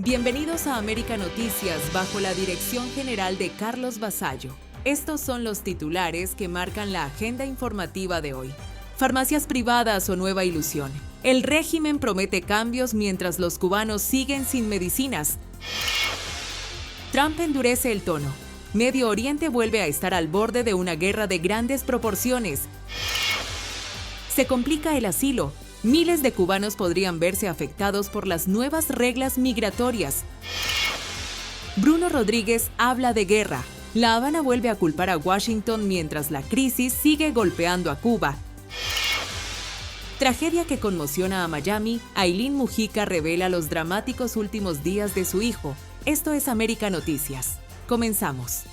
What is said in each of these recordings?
Bienvenidos a América Noticias bajo la dirección general de Carlos Vasallo. Estos son los titulares que marcan la agenda informativa de hoy. Farmacias privadas o nueva ilusión. El régimen promete cambios mientras los cubanos siguen sin medicinas. Trump endurece el tono. Medio Oriente vuelve a estar al borde de una guerra de grandes proporciones. Se complica el asilo. Miles de cubanos podrían verse afectados por las nuevas reglas migratorias. Bruno Rodríguez habla de guerra. La Habana vuelve a culpar a Washington mientras la crisis sigue golpeando a Cuba. Tragedia que conmociona a Miami, Ailín Mujica revela los dramáticos últimos días de su hijo. Esto es América Noticias. Comenzamos.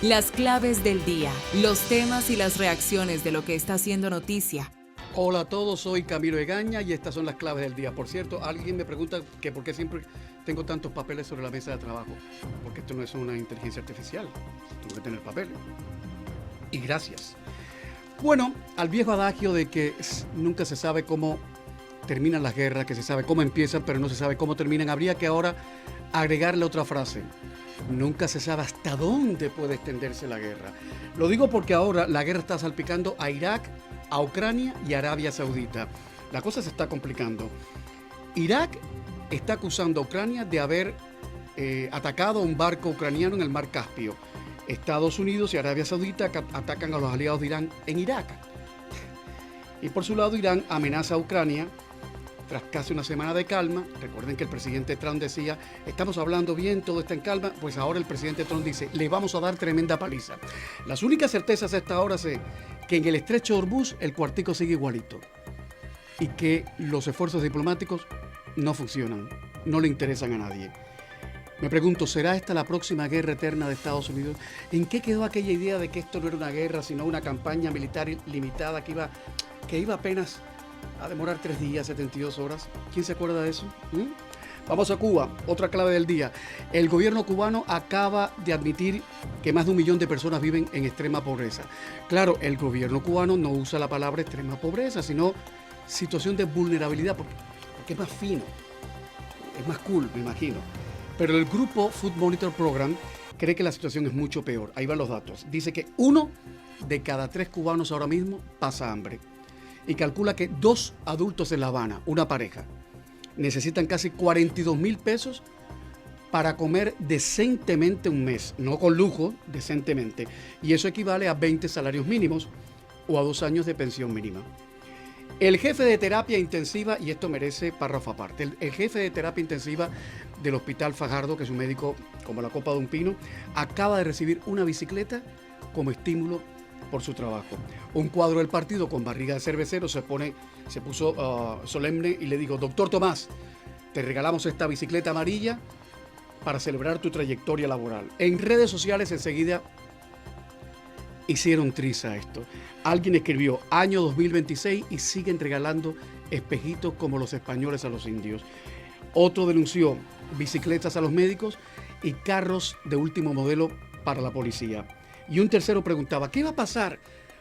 Las claves del día, los temas y las reacciones de lo que está haciendo noticia. Hola a todos, soy Camilo Egaña y estas son las claves del día. Por cierto, alguien me pregunta que por qué siempre tengo tantos papeles sobre la mesa de trabajo. Porque esto no es una inteligencia artificial, tengo que tener papeles. Y gracias. Bueno, al viejo adagio de que nunca se sabe cómo terminan las guerras, que se sabe cómo empiezan, pero no se sabe cómo terminan, habría que ahora agregarle otra frase. Nunca se sabe hasta dónde puede extenderse la guerra. Lo digo porque ahora la guerra está salpicando a Irak, a Ucrania y a Arabia Saudita. La cosa se está complicando. Irak está acusando a Ucrania de haber atacado a un barco ucraniano en el mar Caspio. Estados Unidos y Arabia Saudita atacan a los aliados de Irán en Irak. Y por su lado, Irán amenaza a Ucrania tras casi una semana de calma. Recuerden que el presidente Trump decía, estamos hablando bien, todo está en calma. Pues ahora el presidente Trump dice, le vamos a dar tremenda paliza. Las únicas certezas a esta hora es que en el estrecho de Hormuz el cuartico sigue igualito y que los esfuerzos diplomáticos no funcionan, no le interesan a nadie. Me pregunto, ¿será esta la próxima guerra eterna de Estados Unidos? ¿En qué quedó aquella idea de que esto no era una guerra, sino una campaña militar limitada que iba apenas a demorar 3 días, 72 horas? ¿Quién se acuerda de eso? Vamos a Cuba, otra clave del día. El gobierno cubano acaba de admitir que más de 1 millón de personas viven en extrema pobreza. Claro, el gobierno cubano no usa la palabra extrema pobreza, sino situación de vulnerabilidad, porque es más fino, es más cool, me imagino. Pero el grupo Food Monitor Program cree que la situación es mucho peor. Ahí van los datos. Dice que 1 de cada 3 cubanos ahora mismo pasa hambre. Y calcula que 2 adultos en La Habana, una pareja, necesitan casi 42,000 pesos para comer decentemente un mes. No con lujo, decentemente. Y eso equivale a 20 salarios mínimos o a 2 años de pensión mínima. El jefe de terapia intensiva, y esto merece párrafo aparte, el jefe de terapia intensiva del Hospital Fajardo, que es un médico como la copa de un pino, acaba de recibir una bicicleta como estímulo por su trabajo. Un cuadro del partido con barriga de cervecero se puso solemne y le dijo, doctor Tomás, te regalamos esta bicicleta amarilla para celebrar tu trayectoria laboral. En redes sociales enseguida hicieron triza esto. Alguien escribió, año 2026 y siguen regalando espejitos como los españoles a los indios. Otro denunció bicicletas a los médicos y carros de último modelo para la policía. Y un tercero preguntaba, ¿qué va a pasar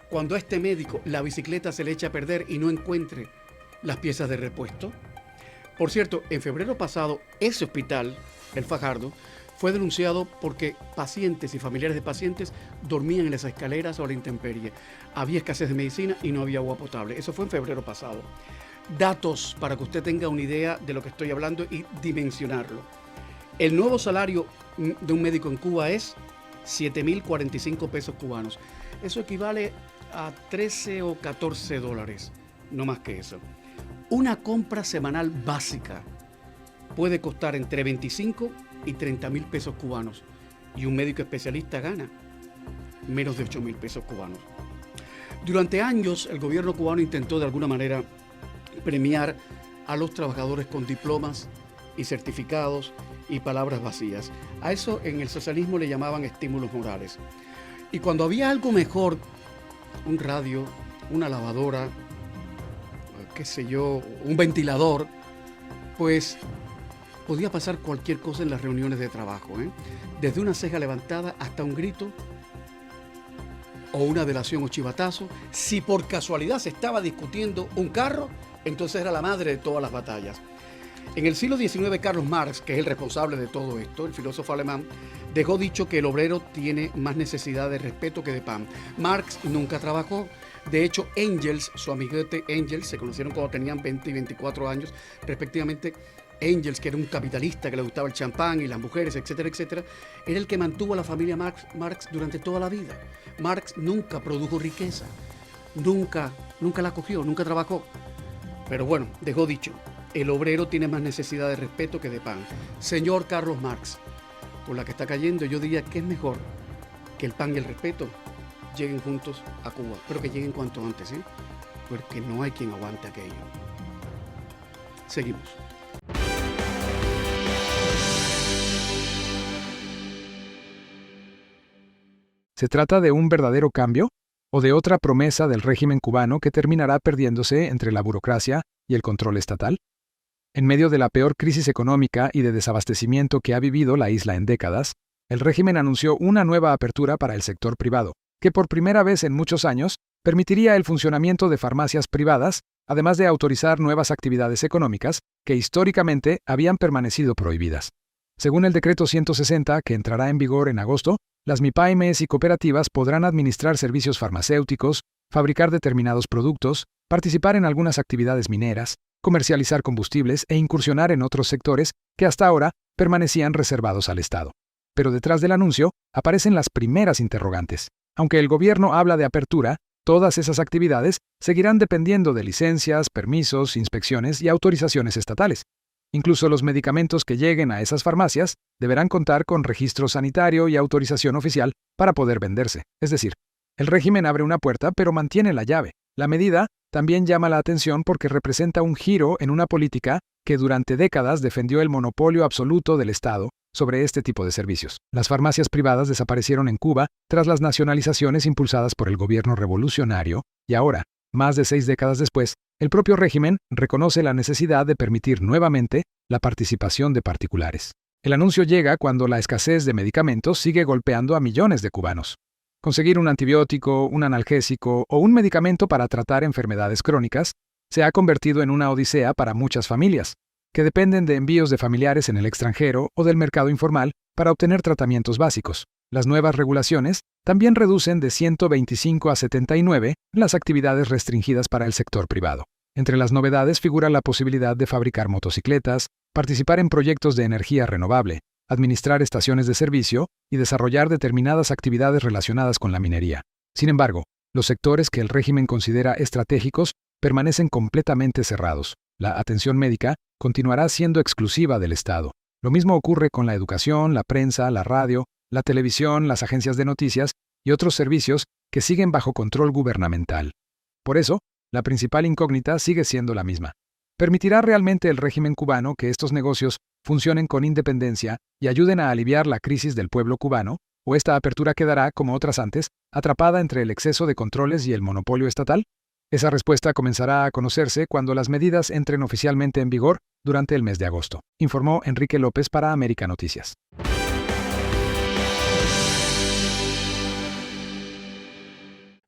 cuando a este médico la bicicleta se le eche a perder y no encuentre las piezas de repuesto? Por cierto, en febrero pasado, ese hospital, el Fajardo, fue denunciado porque pacientes y familiares de pacientes dormían en las escaleras o a la intemperie. Había escasez de medicina y no había agua potable. Eso fue en febrero pasado. Datos para que usted tenga una idea de lo que estoy hablando y dimensionarlo. El nuevo salario de un médico en Cuba es 7,045 pesos cubanos. Eso equivale a 13 o 14 dólares, no más que eso. Una compra semanal básica puede costar entre 25 y 30,000 pesos cubanos y un médico especialista gana menos de 8,000 pesos cubanos. Durante años el gobierno cubano intentó de alguna manera premiar a los trabajadores con diplomas y certificados y palabras vacías. A eso en el socialismo le llamaban estímulos morales. Y cuando había algo mejor, un radio, una lavadora, qué sé yo, un ventilador, pues podía pasar cualquier cosa en las reuniones de trabajo, desde una ceja levantada hasta un grito o una delación o chivatazo. Si por casualidad se estaba discutiendo un carro, entonces era la madre de todas las batallas. En el siglo XIX, Carlos Marx, que es el responsable de todo esto, el filósofo alemán, dejó dicho que el obrero tiene más necesidad de respeto que de pan. Marx nunca trabajó. De hecho, Engels, su amiguete Engels, se conocieron cuando tenían 20 y 24 años, respectivamente. Engels, que era un capitalista que le gustaba el champán y las mujeres, etcétera, etcétera, era el que mantuvo a la familia Marx durante toda la vida. Marx nunca produjo riqueza, nunca la cogió, nunca trabajó. Pero bueno, dejó dicho, el obrero tiene más necesidad de respeto que de pan. Señor Carlos Marx, por la que está cayendo, yo diría que es mejor que el pan y el respeto lleguen juntos a Cuba, pero que lleguen cuanto antes, porque no hay quien aguante aquello. Seguimos. ¿Se trata de un verdadero cambio o de otra promesa del régimen cubano que terminará perdiéndose entre la burocracia y el control estatal? En medio de la peor crisis económica y de desabastecimiento que ha vivido la isla en décadas, el régimen anunció una nueva apertura para el sector privado, que por primera vez en muchos años permitiría el funcionamiento de farmacias privadas, además de autorizar nuevas actividades económicas que históricamente habían permanecido prohibidas. Según el decreto 160, que entrará en vigor en agosto, las MIPYMES y cooperativas podrán administrar servicios farmacéuticos, fabricar determinados productos, participar en algunas actividades mineras, comercializar combustibles e incursionar en otros sectores que hasta ahora permanecían reservados al Estado. Pero detrás del anuncio aparecen las primeras interrogantes. Aunque el gobierno habla de apertura, todas esas actividades seguirán dependiendo de licencias, permisos, inspecciones y autorizaciones estatales. Incluso los medicamentos que lleguen a esas farmacias deberán contar con registro sanitario y autorización oficial para poder venderse. Es decir, el régimen abre una puerta pero mantiene la llave. La medida también llama la atención porque representa un giro en una política que durante décadas defendió el monopolio absoluto del Estado sobre este tipo de servicios. Las farmacias privadas desaparecieron en Cuba tras las nacionalizaciones impulsadas por el gobierno revolucionario y ahora, más de 6 décadas después, el propio régimen reconoce la necesidad de permitir nuevamente la participación de particulares. El anuncio llega cuando la escasez de medicamentos sigue golpeando a millones de cubanos. Conseguir un antibiótico, un analgésico o un medicamento para tratar enfermedades crónicas se ha convertido en una odisea para muchas familias, que dependen de envíos de familiares en el extranjero o del mercado informal para obtener tratamientos básicos. Las nuevas regulaciones también reducen de 125 a 79 las actividades restringidas para el sector privado. Entre las novedades figura la posibilidad de fabricar motocicletas, participar en proyectos de energía renovable, administrar estaciones de servicio y desarrollar determinadas actividades relacionadas con la minería. Sin embargo, los sectores que el régimen considera estratégicos permanecen completamente cerrados. La atención médica continuará siendo exclusiva del Estado. Lo mismo ocurre con la educación, la prensa, la radio, la televisión, las agencias de noticias y otros servicios que siguen bajo control gubernamental. Por eso, la principal incógnita sigue siendo la misma. ¿Permitirá realmente el régimen cubano que estos negocios funcionen con independencia y ayuden a aliviar la crisis del pueblo cubano? ¿O esta apertura quedará, como otras antes, atrapada entre el exceso de controles y el monopolio estatal? Esa respuesta comenzará a conocerse cuando las medidas entren oficialmente en vigor durante el mes de agosto, informó Enrique López para América Noticias.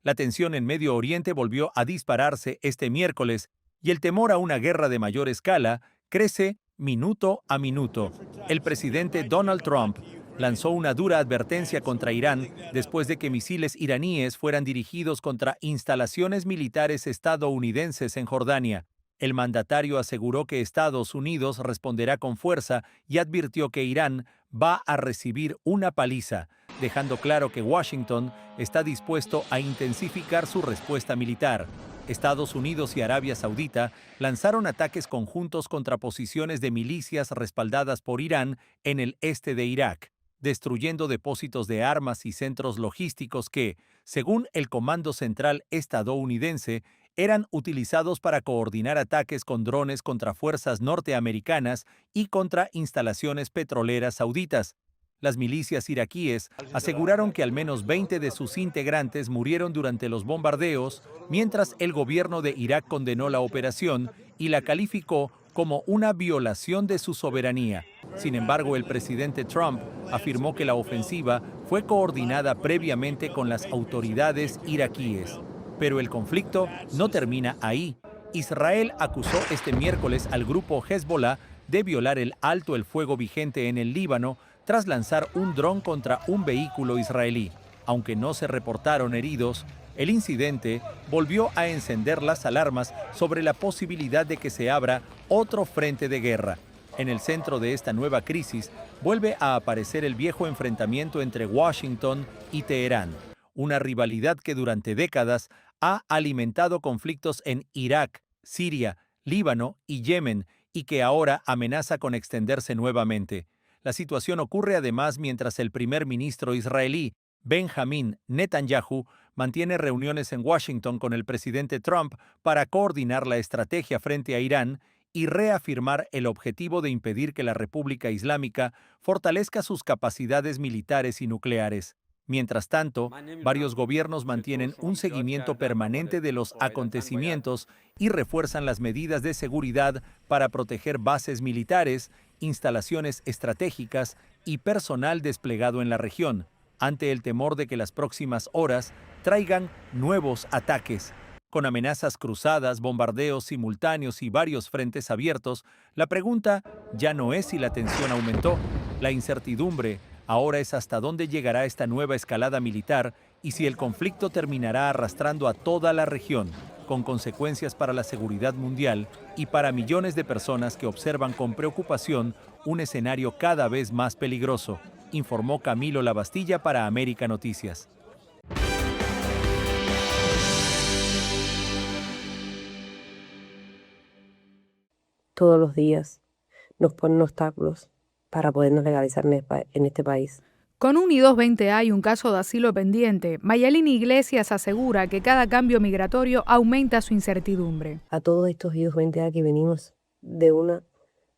La tensión en Medio Oriente volvió a dispararse este miércoles y el temor a una guerra de mayor escala crece minuto a minuto. El presidente Donald Trump lanzó una dura advertencia contra Irán después de que misiles iraníes fueran dirigidos contra instalaciones militares estadounidenses en Jordania. El mandatario aseguró que Estados Unidos responderá con fuerza y advirtió que Irán va a recibir una paliza, dejando claro que Washington está dispuesto a intensificar su respuesta militar. Estados Unidos y Arabia Saudita lanzaron ataques conjuntos contra posiciones de milicias respaldadas por Irán en el este de Irak, destruyendo depósitos de armas y centros logísticos que, según el Comando Central estadounidense, eran utilizados para coordinar ataques con drones contra fuerzas norteamericanas y contra instalaciones petroleras sauditas. Las milicias iraquíes aseguraron que al menos 20 de sus integrantes murieron durante los bombardeos, mientras el gobierno de Irak condenó la operación y la calificó como una violación de su soberanía. Sin embargo, el presidente Trump afirmó que la ofensiva fue coordinada previamente con las autoridades iraquíes. Pero el conflicto no termina ahí. Israel acusó este miércoles al grupo Hezbollah de violar el alto el fuego vigente en el Líbano tras lanzar un dron contra un vehículo israelí. Aunque no se reportaron heridos, el incidente volvió a encender las alarmas sobre la posibilidad de que se abra otro frente de guerra. En el centro de esta nueva crisis vuelve a aparecer el viejo enfrentamiento entre Washington y Teherán, una rivalidad que durante décadas ha alimentado conflictos en Irak, Siria, Líbano y Yemen y que ahora amenaza con extenderse nuevamente. La situación ocurre además mientras el primer ministro israelí, Benjamin Netanyahu, mantiene reuniones en Washington con el presidente Trump para coordinar la estrategia frente a Irán y reafirmar el objetivo de impedir que la República Islámica fortalezca sus capacidades militares y nucleares. Mientras tanto, varios gobiernos mantienen un seguimiento permanente de los acontecimientos y refuerzan las medidas de seguridad para proteger bases militares, instalaciones estratégicas y personal desplegado en la región, ante el temor de que las próximas horas traigan nuevos ataques. Con amenazas cruzadas, bombardeos simultáneos y varios frentes abiertos, la pregunta ya no es si la tensión aumentó. La incertidumbre ahora es hasta dónde llegará esta nueva escalada militar y si el conflicto terminará arrastrando a toda la región, con consecuencias para la seguridad mundial y para millones de personas que observan con preocupación un escenario cada vez más peligroso, informó Camilo Lavastilla para América Noticias. Todos los días nos ponen obstáculos para podernos legalizar en este país. Con un I-220A y un caso de asilo pendiente, Mayalín Iglesias asegura que cada cambio migratorio aumenta su incertidumbre. A todos estos I-220A que venimos de una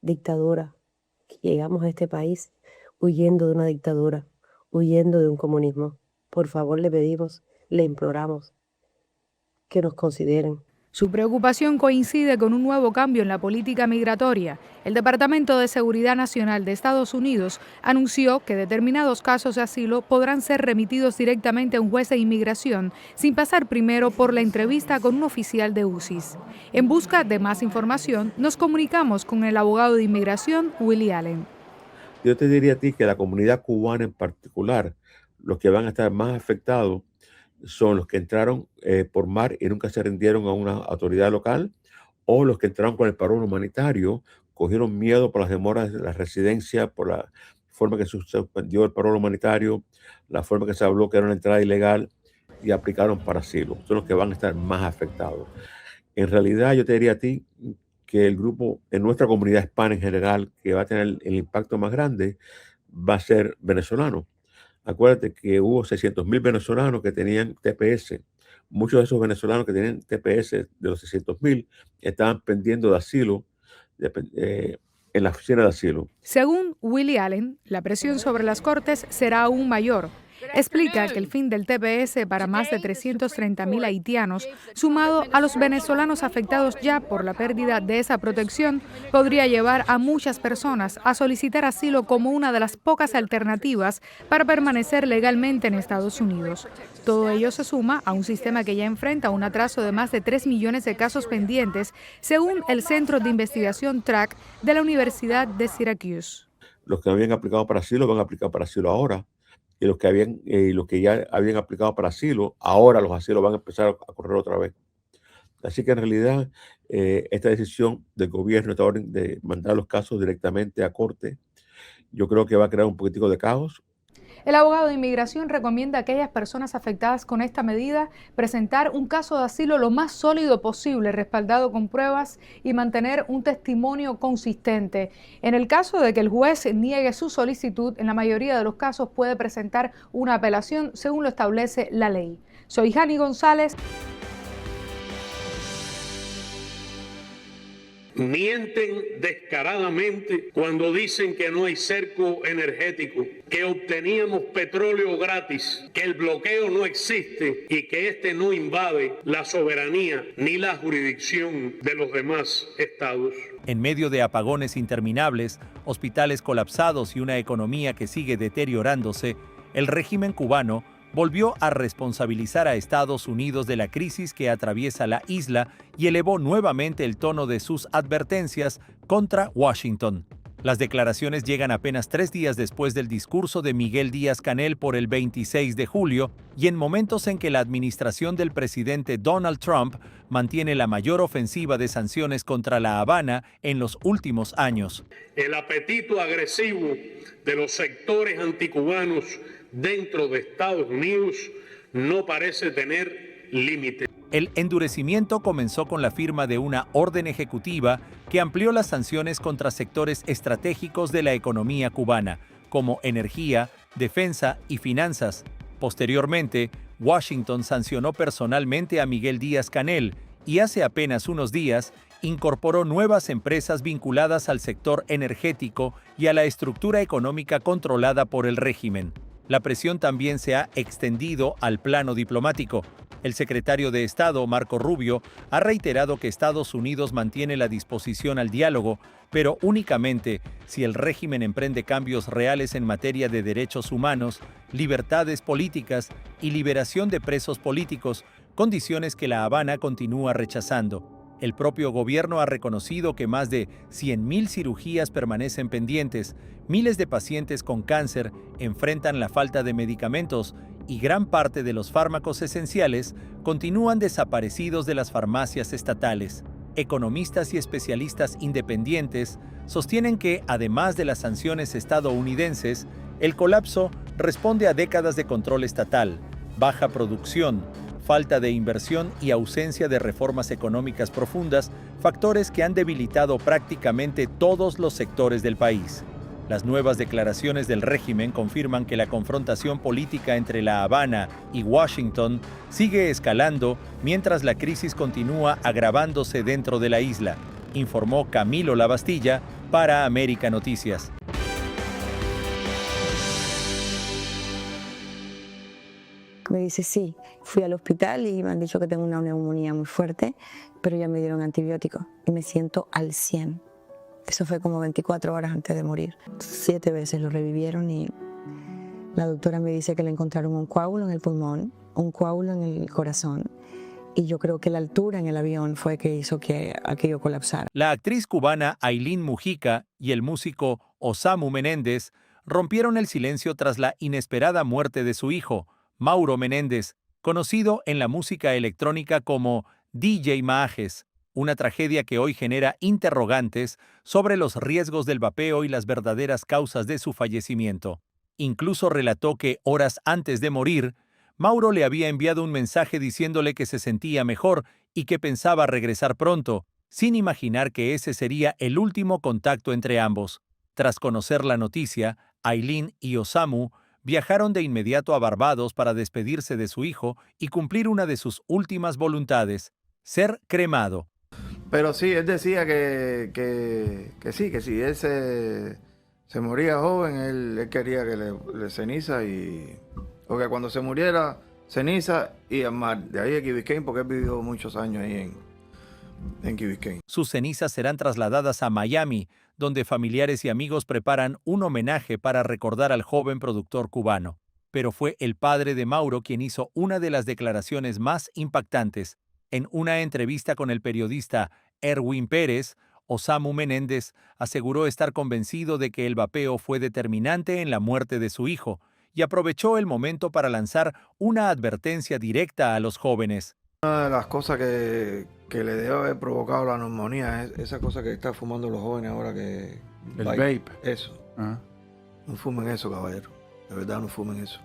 dictadura, que llegamos a este país huyendo de una dictadura, huyendo de un comunismo, por favor le pedimos, le imploramos que nos consideren. Su preocupación coincide con un nuevo cambio en la política migratoria. El Departamento de Seguridad Nacional de Estados Unidos anunció que determinados casos de asilo podrán ser remitidos directamente a un juez de inmigración sin pasar primero por la entrevista con un oficial de UCIS. En busca de más información, nos comunicamos con el abogado de inmigración, Willie Allen. Yo te diría a ti que la comunidad cubana en particular, los que van a estar más afectados, son los que entraron por mar y nunca se rindieron a una autoridad local, o los que entraron con el parol humanitario, cogieron miedo por las demoras de la residencia, por la forma que se suspendió el parol humanitario, la forma que se habló que era una entrada ilegal y aplicaron para asilo. Son los que van a estar más afectados. En realidad, yo te diría a ti que el grupo en nuestra comunidad hispana en general que va a tener el impacto más grande va a ser venezolano. Acuérdate que hubo 600,000 venezolanos que tenían TPS. Muchos de esos venezolanos que tenían TPS de los 600,000 estaban pendiendo de asilo en la oficina de asilo. Según Willie Allen, la presión sobre las cortes será aún mayor. Explica que el fin del TPS para más de 330,000 haitianos, sumado a los venezolanos afectados ya por la pérdida de esa protección, podría llevar a muchas personas a solicitar asilo como una de las pocas alternativas para permanecer legalmente en Estados Unidos. Todo ello se suma a un sistema que ya enfrenta un atraso de más de 3 millones de casos pendientes, según el Centro de Investigación TRAC de la Universidad de Syracuse. Los que habían aplicado para asilo van a aplicar para asilo ahora. Y los que ya habían aplicado para asilo, ahora los asilos van a empezar a correr otra vez. Así que en realidad esta decisión del gobierno, esta orden de mandar los casos directamente a corte, yo creo que va a crear un poquitico de caos. El abogado de inmigración recomienda a aquellas personas afectadas con esta medida presentar un caso de asilo lo más sólido posible, respaldado con pruebas y mantener un testimonio consistente. En el caso de que el juez niegue su solicitud, en la mayoría de los casos puede presentar una apelación según lo establece la ley. Soy Jani González. Mienten descaradamente cuando dicen que no hay cerco energético, que obteníamos petróleo gratis, que el bloqueo no existe y que este no invade la soberanía ni la jurisdicción de los demás estados. En medio de apagones interminables, hospitales colapsados y una economía que sigue deteriorándose, el régimen cubano volvió a responsabilizar a Estados Unidos de la crisis que atraviesa la isla y elevó nuevamente el tono de sus advertencias contra Washington. Las declaraciones llegan apenas 3 días después del discurso de Miguel Díaz-Canel por el 26 de julio y en momentos en que la administración del presidente Donald Trump mantiene la mayor ofensiva de sanciones contra La Habana en los últimos años. El apetito agresivo de los sectores anticubanos dentro de Estados Unidos no parece tener límite. El endurecimiento comenzó con la firma de una orden ejecutiva que amplió las sanciones contra sectores estratégicos de la economía cubana, como energía, defensa y finanzas. Posteriormente, Washington sancionó personalmente a Miguel Díaz-Canel y hace apenas unos días incorporó nuevas empresas vinculadas al sector energético y a la estructura económica controlada por el régimen. La presión también se ha extendido al plano diplomático. El secretario de Estado, Marco Rubio, ha reiterado que Estados Unidos mantiene la disposición al diálogo, pero únicamente si el régimen emprende cambios reales en materia de derechos humanos, libertades políticas y liberación de presos políticos, condiciones que La Habana continúa rechazando. El propio gobierno ha reconocido que más de 100.000 cirugías permanecen pendientes, miles de pacientes con cáncer enfrentan la falta de medicamentos y gran parte de los fármacos esenciales continúan desaparecidos de las farmacias estatales. Economistas y especialistas independientes sostienen que, además de las sanciones estadounidenses, el colapso responde a décadas de control estatal, baja producción, falta de inversión y ausencia de reformas económicas profundas, factores que han debilitado prácticamente todos los sectores del país. Las nuevas declaraciones del régimen confirman que la confrontación política entre La Habana y Washington sigue escalando mientras la crisis continúa agravándose dentro de la isla, informó Camilo Lavastilla para América Noticias. Me dice, sí, fui al hospital y me han dicho que tengo una neumonía muy fuerte, pero ya me dieron antibióticos y me siento al 100. Eso fue como 24 horas antes de morir. 7 veces lo revivieron y la doctora me dice que le encontraron un coágulo en el pulmón, un coágulo en el corazón. Y yo creo que la altura en el avión fue que hizo que aquello colapsara. La actriz cubana Ailín Mujica y el músico Osamu Menéndez rompieron el silencio tras la inesperada muerte de su hijo, Mauro Menéndez, conocido en la música electrónica como DJ Maajes, una tragedia que hoy genera interrogantes sobre los riesgos del vapeo y las verdaderas causas de su fallecimiento. Incluso relató que, horas antes de morir, Mauro le había enviado un mensaje diciéndole que se sentía mejor y que pensaba regresar pronto, sin imaginar que ese sería el último contacto entre ambos. Tras conocer la noticia, Ailín y Osamu viajaron de inmediato a Barbados para despedirse de su hijo y cumplir una de sus últimas voluntades, ser cremado. Pero sí, él decía que si él se moría joven, él quería que le ceniza y... Porque cuando se muriera, ceniza y al mar. De ahí a Key Biscayne, porque él vivió muchos años ahí en Key Biscayne. Sus cenizas serán trasladadas a Miami, donde familiares y amigos preparan un homenaje para recordar al joven productor cubano. Pero fue el padre de Mauro quien hizo una de las declaraciones más impactantes. En una entrevista con el periodista Erwin Pérez, Osamu Menéndez aseguró estar convencido de que el vapeo fue determinante en la muerte de su hijo y aprovechó el momento para lanzar una advertencia directa a los jóvenes. Una de las cosas que le debe haber provocado la neumonía es esa cosa que están fumando los jóvenes ahora que... El vape. Eso. Ajá. No fumen eso, caballero. De verdad no fumen eso.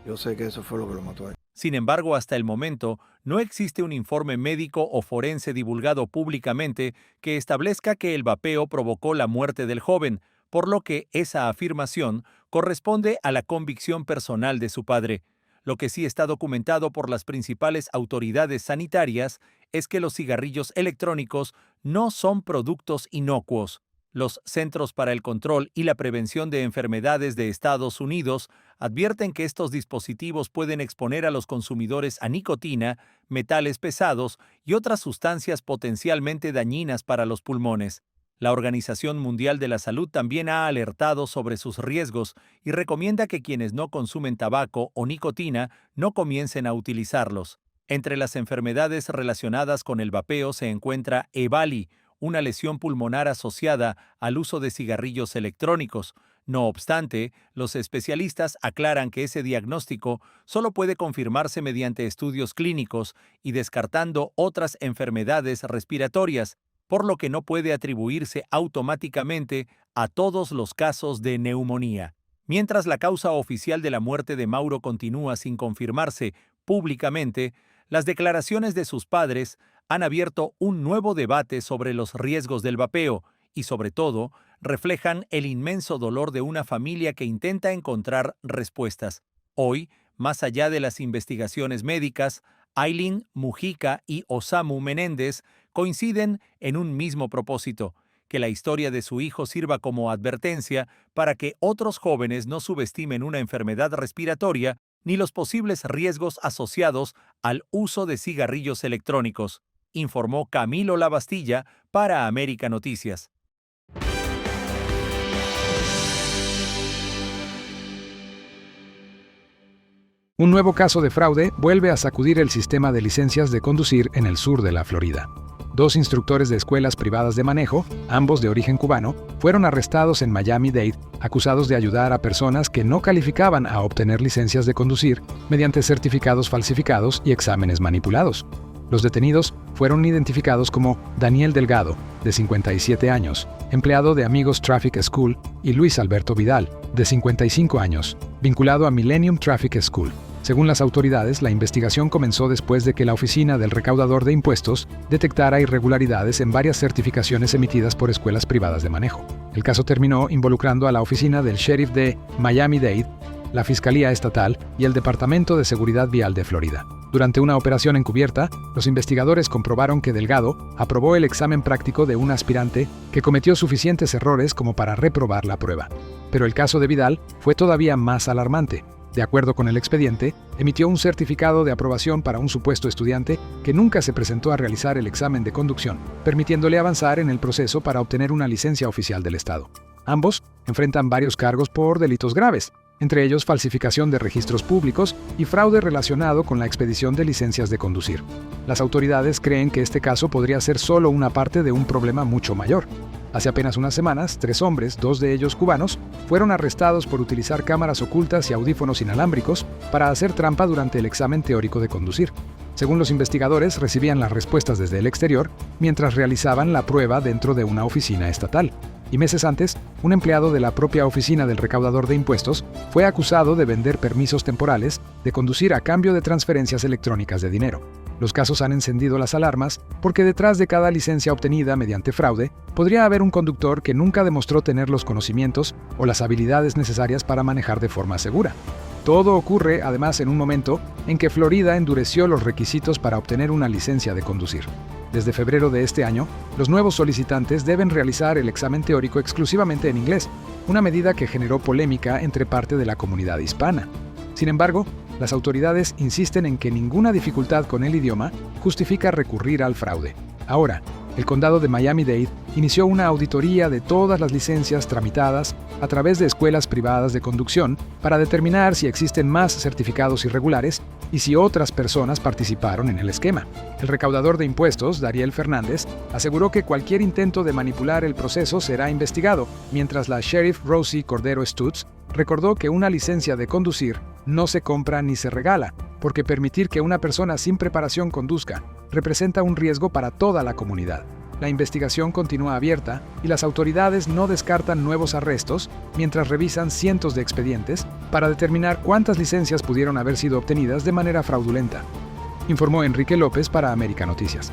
Yo sé que eso fue lo que lo mató a él. Sin embargo, hasta el momento, no existe un informe médico o forense divulgado públicamente que establezca que el vapeo provocó la muerte del joven, por lo que esa afirmación corresponde a la convicción personal de su padre. Lo que sí está documentado por las principales autoridades sanitarias es que los cigarrillos electrónicos no son productos inocuos. Los Centros para el Control y la Prevención de Enfermedades de Estados Unidos advierten que estos dispositivos pueden exponer a los consumidores a nicotina, metales pesados y otras sustancias potencialmente dañinas para los pulmones. La Organización Mundial de la Salud también ha alertado sobre sus riesgos y recomienda que quienes no consumen tabaco o nicotina no comiencen a utilizarlos. Entre las enfermedades relacionadas con el vapeo se encuentra EVALI, una lesión pulmonar asociada al uso de cigarrillos electrónicos. No obstante, los especialistas aclaran que ese diagnóstico solo puede confirmarse mediante estudios clínicos y descartando otras enfermedades respiratorias, por lo que no puede atribuirse automáticamente a todos los casos de neumonía. Mientras la causa oficial de la muerte de Mauro continúa sin confirmarse públicamente, las declaraciones de sus padres han abierto un nuevo debate sobre los riesgos del vapeo y, sobre todo, reflejan el inmenso dolor de una familia que intenta encontrar respuestas. Hoy, más allá de las investigaciones médicas, Aileen Mujica y Osamu Menéndez coinciden en un mismo propósito: que la historia de su hijo sirva como advertencia para que otros jóvenes no subestimen una enfermedad respiratoria ni los posibles riesgos asociados al uso de cigarrillos electrónicos, informó Camilo Lavastilla para América Noticias. Un nuevo caso de fraude vuelve a sacudir el sistema de licencias de conducir en el sur de la Florida. 2 instructores de escuelas privadas de manejo, ambos de origen cubano, fueron arrestados en Miami-Dade, acusados de ayudar a personas que no calificaban a obtener licencias de conducir mediante certificados falsificados y exámenes manipulados. Los detenidos fueron identificados como Daniel Delgado, de 57 años, empleado de Amigos Traffic School, y Luis Alberto Vidal, de 55 años, vinculado a Millennium Traffic School. Según las autoridades, la investigación comenzó después de que la Oficina del Recaudador de Impuestos detectara irregularidades en varias certificaciones emitidas por escuelas privadas de manejo. El caso terminó involucrando a la Oficina del Sheriff de Miami-Dade, la Fiscalía Estatal y el Departamento de Seguridad Vial de Florida. Durante una operación encubierta, los investigadores comprobaron que Delgado aprobó el examen práctico de un aspirante que cometió suficientes errores como para reprobar la prueba. Pero el caso de Vidal fue todavía más alarmante. De acuerdo con el expediente, emitió un certificado de aprobación para un supuesto estudiante que nunca se presentó a realizar el examen de conducción, permitiéndole avanzar en el proceso para obtener una licencia oficial del Estado. Ambos enfrentan varios cargos por delitos graves, entre ellos falsificación de registros públicos y fraude relacionado con la expedición de licencias de conducir. Las autoridades creen que este caso podría ser solo una parte de un problema mucho mayor. Hace apenas unas semanas, 3 hombres, 2 de ellos cubanos, fueron arrestados por utilizar cámaras ocultas y audífonos inalámbricos para hacer trampa durante el examen teórico de conducir. Según los investigadores, recibían las respuestas desde el exterior mientras realizaban la prueba dentro de una oficina estatal. Y meses antes, un empleado de la propia Oficina del Recaudador de Impuestos fue acusado de vender permisos temporales de conducir a cambio de transferencias electrónicas de dinero. Los casos han encendido las alarmas porque detrás de cada licencia obtenida mediante fraude podría haber un conductor que nunca demostró tener los conocimientos o las habilidades necesarias para manejar de forma segura. Todo ocurre, además, en un momento en que Florida endureció los requisitos para obtener una licencia de conducir. Desde febrero de este año, los nuevos solicitantes deben realizar el examen teórico exclusivamente en inglés, una medida que generó polémica entre parte de la comunidad hispana. Sin embargo, las autoridades insisten en que ninguna dificultad con el idioma justifica recurrir al fraude. Ahora, el condado de Miami-Dade inició una auditoría de todas las licencias tramitadas a través de escuelas privadas de conducción para determinar si existen más certificados irregulares y si otras personas participaron en el esquema. El recaudador de impuestos, Dariel Fernández, aseguró que cualquier intento de manipular el proceso será investigado, mientras la sheriff Rosie Cordero Stutz recordó que una licencia de conducir no se compra ni se regala, porque permitir que una persona sin preparación conduzca representa un riesgo para toda la comunidad. La investigación continúa abierta y las autoridades no descartan nuevos arrestos mientras revisan cientos de expedientes para determinar cuántas licencias pudieron haber sido obtenidas de manera fraudulenta, informó Enrique López para América Noticias.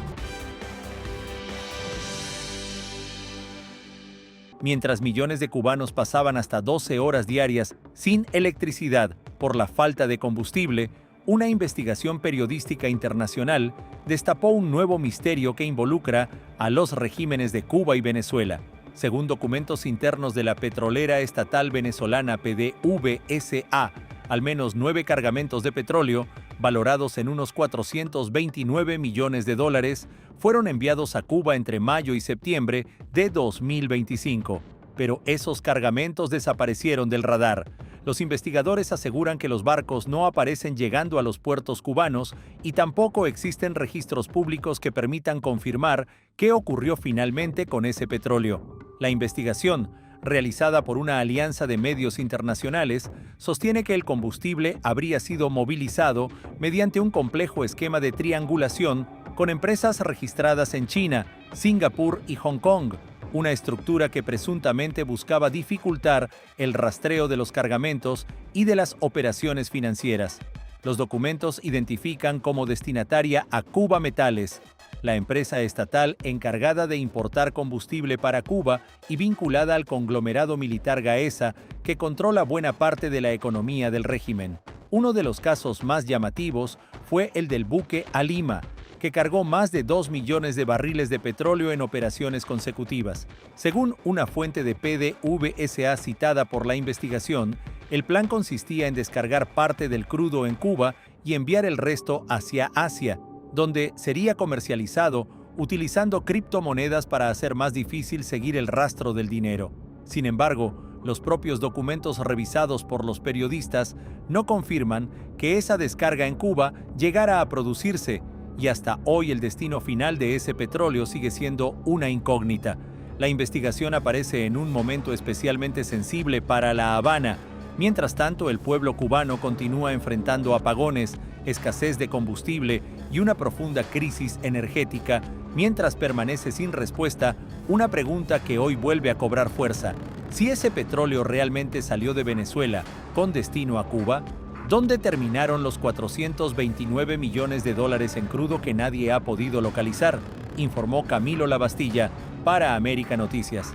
Mientras millones de cubanos pasaban hasta 12 horas diarias sin electricidad por la falta de combustible, una investigación periodística internacional destapó un nuevo misterio que involucra a los regímenes de Cuba y Venezuela. Según documentos internos de la petrolera estatal venezolana PDVSA, al menos 9 cargamentos de petróleo valorados en unos 429 millones de dólares, fueron enviados a Cuba entre mayo y septiembre de 2025. Pero esos cargamentos desaparecieron del radar. Los investigadores aseguran que los barcos no aparecen llegando a los puertos cubanos y tampoco existen registros públicos que permitan confirmar qué ocurrió finalmente con ese petróleo. La investigación, realizada por una alianza de medios internacionales, sostiene que el combustible habría sido movilizado mediante un complejo esquema de triangulación con empresas registradas en China, Singapur y Hong Kong, una estructura que presuntamente buscaba dificultar el rastreo de los cargamentos y de las operaciones financieras. Los documentos identifican como destinataria a Cuba Metales, la empresa estatal encargada de importar combustible para Cuba y vinculada al conglomerado militar Gaesa, que controla buena parte de la economía del régimen. Uno de los casos más llamativos fue el del buque Alima, que cargó más de 2 millones de barriles de petróleo en operaciones consecutivas. Según una fuente de PDVSA citada por la investigación, el plan consistía en descargar parte del crudo en Cuba y enviar el resto hacia Asia, donde sería comercializado utilizando criptomonedas para hacer más difícil seguir el rastro del dinero. Sin embargo, los propios documentos revisados por los periodistas no confirman que esa descarga en Cuba llegara a producirse, y hasta hoy el destino final de ese petróleo sigue siendo una incógnita. La investigación aparece en un momento especialmente sensible para La Habana. Mientras tanto, el pueblo cubano continúa enfrentando apagones, escasez de combustible y una profunda crisis energética, mientras permanece sin respuesta una pregunta que hoy vuelve a cobrar fuerza. Si ese petróleo realmente salió de Venezuela con destino a Cuba, ¿dónde terminaron los 429 millones de dólares en crudo que nadie ha podido localizar?, informó Camilo Lavastilla para América Noticias.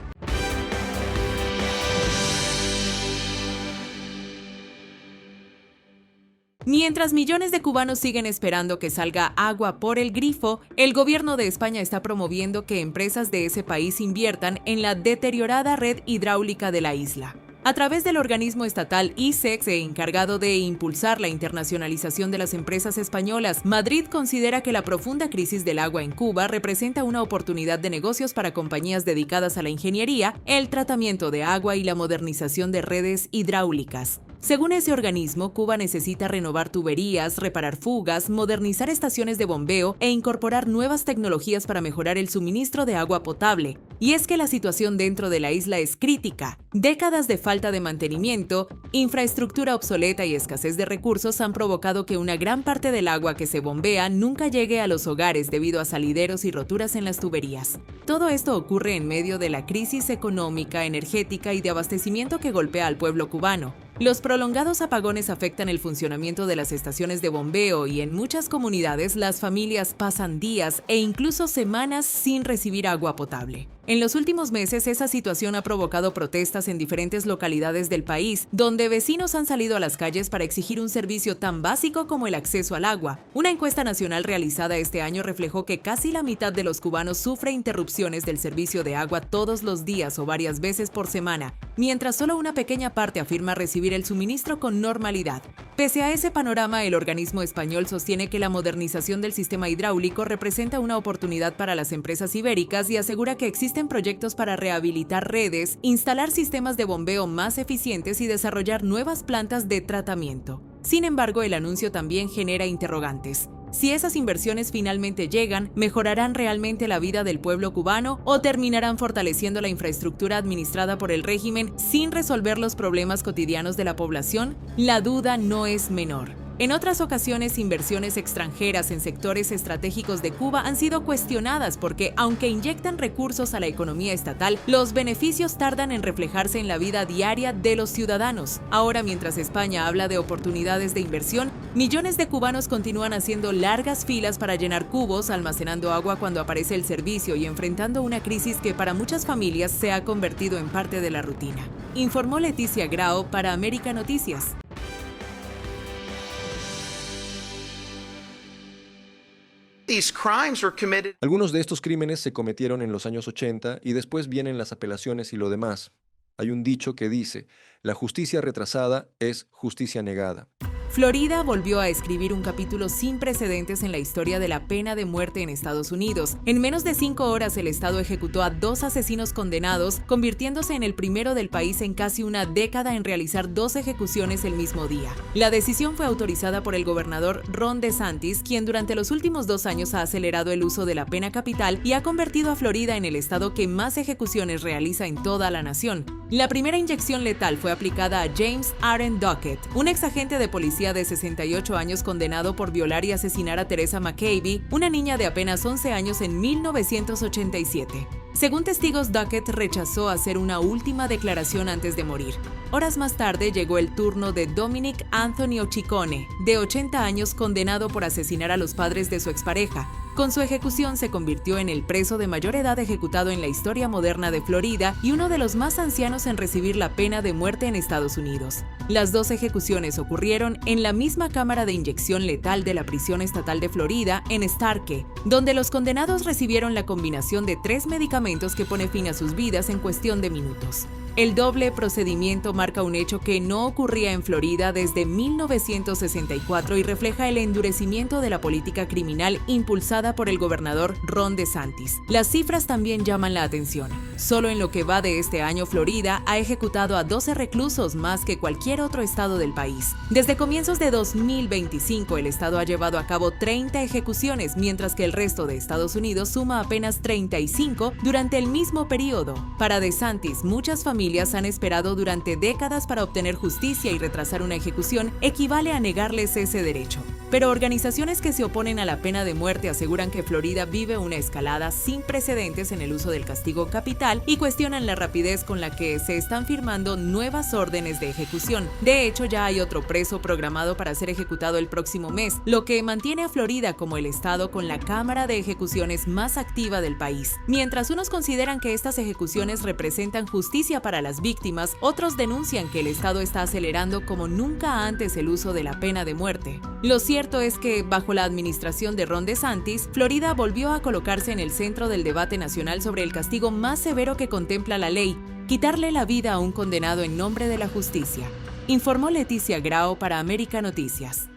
Mientras millones de cubanos siguen esperando que salga agua por el grifo, el gobierno de España está promoviendo que empresas de ese país inviertan en la deteriorada red hidráulica de la isla. A través del organismo estatal ISEX, encargado de impulsar la internacionalización de las empresas españolas, Madrid considera que la profunda crisis del agua en Cuba representa una oportunidad de negocios para compañías dedicadas a la ingeniería, el tratamiento de agua y la modernización de redes hidráulicas. Según ese organismo, Cuba necesita renovar tuberías, reparar fugas, modernizar estaciones de bombeo e incorporar nuevas tecnologías para mejorar el suministro de agua potable. Y es que la situación dentro de la isla es crítica. Décadas de falta de mantenimiento, infraestructura obsoleta y escasez de recursos han provocado que una gran parte del agua que se bombea nunca llegue a los hogares debido a salideros y roturas en las tuberías. Todo esto ocurre en medio de la crisis económica, energética y de abastecimiento que golpea al pueblo cubano. Los prolongados apagones afectan el funcionamiento de las estaciones de bombeo y en muchas comunidades las familias pasan días e incluso semanas sin recibir agua potable. En los últimos meses, esa situación ha provocado protestas en diferentes localidades del país, donde vecinos han salido a las calles para exigir un servicio tan básico como el acceso al agua. Una encuesta nacional realizada este año reflejó que casi la mitad de los cubanos sufre interrupciones del servicio de agua todos los días o varias veces por semana, mientras solo una pequeña parte afirma recibir el suministro con normalidad. Pese a ese panorama, el organismo español sostiene que la modernización del sistema hidráulico representa una oportunidad para las empresas ibéricas y asegura que existen proyectos para rehabilitar redes, instalar sistemas de bombeo más eficientes y desarrollar nuevas plantas de tratamiento. Sin embargo, el anuncio también genera interrogantes. Si esas inversiones finalmente llegan, ¿mejorarán realmente la vida del pueblo cubano o terminarán fortaleciendo la infraestructura administrada por el régimen sin resolver los problemas cotidianos de la población? La duda no es menor. En otras ocasiones, inversiones extranjeras en sectores estratégicos de Cuba han sido cuestionadas porque, aunque inyectan recursos a la economía estatal, los beneficios tardan en reflejarse en la vida diaria de los ciudadanos. Ahora, mientras España habla de oportunidades de inversión, millones de cubanos continúan haciendo largas filas para llenar cubos, almacenando agua cuando aparece el servicio y enfrentando una crisis que para muchas familias se ha convertido en parte de la rutina. Informó Leticia Grao para América Noticias. Algunos de estos crímenes se cometieron en los años 80 y después vienen las apelaciones y lo demás. Hay un dicho que dice, la justicia retrasada es justicia negada. Florida volvió a escribir un capítulo sin precedentes en la historia de la pena de muerte en Estados Unidos. En menos de 5 horas, el estado ejecutó a 2 asesinos condenados, convirtiéndose en el primero del país en casi una década en realizar 2 ejecuciones el mismo día. La decisión fue autorizada por el gobernador Ron DeSantis, quien durante los últimos 2 años ha acelerado el uso de la pena capital y ha convertido a Florida en el estado que más ejecuciones realiza en toda la nación. La primera inyección letal fue aplicada a James Aaron Duckett, un exagente de policía de 68 años condenado por violar y asesinar a Teresa McCabe, una niña de apenas 11 años en 1987. Según testigos, Duckett rechazó hacer una última declaración antes de morir. Horas más tarde llegó el turno de Dominic Anthony Ciccone, de 80 años, condenado por asesinar a los padres de su expareja. Con su ejecución se convirtió en el preso de mayor edad ejecutado en la historia moderna de Florida y uno de los más ancianos en recibir la pena de muerte en Estados Unidos. Las 2 ejecuciones ocurrieron en la misma cámara de inyección letal de la prisión estatal de Florida, en Starke, donde los condenados recibieron la combinación de 3 medicamentos que pone fin a sus vidas en cuestión de minutos. El doble procedimiento marca un hecho que no ocurría en Florida desde 1964 y refleja el endurecimiento de la política criminal impulsada por el gobernador Ron DeSantis. Las cifras también llaman la atención. Solo en lo que va de este año, Florida ha ejecutado a 12 reclusos más que cualquier otro estado del país. Desde comienzos de 2025, el estado ha llevado a cabo 30 ejecuciones, mientras que el resto de Estados Unidos suma apenas 35 durante el mismo periodo. Para DeSantis, muchas familias han esperado durante décadas para obtener justicia y retrasar una ejecución equivale a negarles ese derecho. Pero organizaciones que se oponen a la pena de muerte aseguran que Florida vive una escalada sin precedentes en el uso del castigo capital y cuestionan la rapidez con la que se están firmando nuevas órdenes de ejecución. De hecho, ya hay otro preso programado para ser ejecutado el próximo mes, lo que mantiene a Florida como el estado con la cámara de ejecuciones más activa del país. Mientras unos consideran que estas ejecuciones representan justicia para las víctimas, otros denuncian que el estado está acelerando como nunca antes el uso de la pena de muerte. Lo cierto es que, bajo la administración de Ron DeSantis, Florida volvió a colocarse en el centro del debate nacional sobre el castigo más severo que contempla la ley: quitarle la vida a un condenado en nombre de la justicia. Informó Leticia Grau para América Noticias.